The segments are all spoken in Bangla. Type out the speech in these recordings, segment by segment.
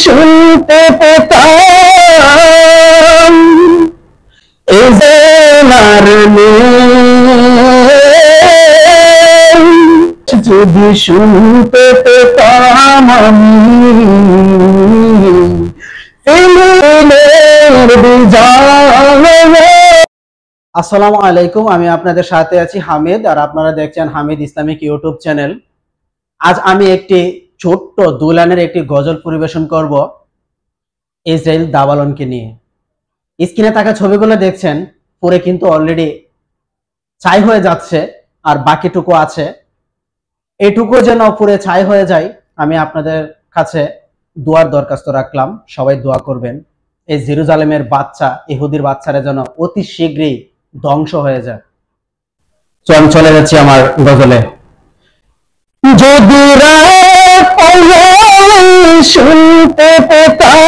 শুনতে পেতাম ইজরার যদি শুনতে পেতাম আমি আসসালামু আলাইকুম। আমি আপনাদের সাথে আছি হামিদ, আর আপনারা দেখছেন হামিদ ইসলামিক ইউটিউব চ্যানেল। আজ আমি একটি ছোট্ট দুলানের একটি গজল পরিবেশন করব ইসরাইল দাবালনকে নিয়ে। স্ক্রিনে থাকা ছবিগুলো দেখছেন, পুরে কিন্তু অলরেডি ছাই হয়ে যাচ্ছে, আর বাকিটুকু আছে। এইটুকু যেন পুরে ছাই হয়ে যায়, আমি আপনাদের কাছে দোয়ার দরখাস্ত রাখলাম। সবাই দোয়া করবেন এই জেরুজালেমের বাচ্চা, ইহুদির বাচ্চারা যেন অতি শীঘ্রই ধ্বংস হয়ে যায়। তো আমি চলে যাচ্ছি আমার গজলে। যদি শুনতে পেতাম,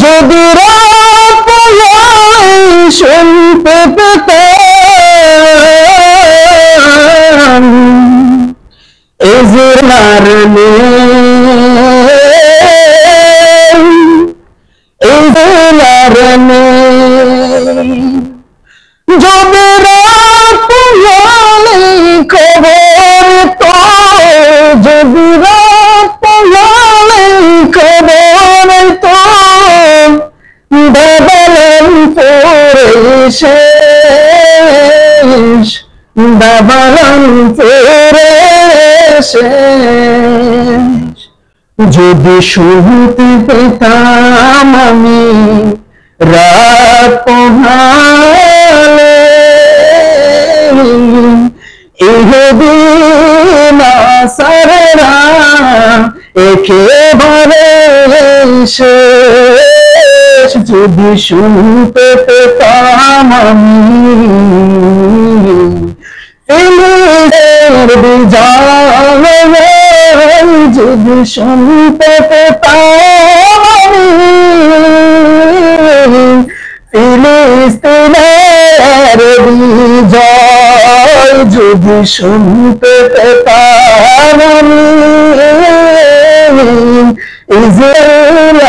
যদি শুনতে পেতাম ইজরার যদি রাত খবর তো, যদি রাত খবর তো দাবালন পরে শেষ, দাবালন পরে শেষ। যদি শুনতে পেতাম আমি রাত পোহালে ইহুদি নাসারা একেবারে শেষ। যদি শুনতে পেতাম আমি যদি শুনতে পেতাম ফিলিস্তিনের বিজয়, যদি শুনতে পেতাম ইসরায়েল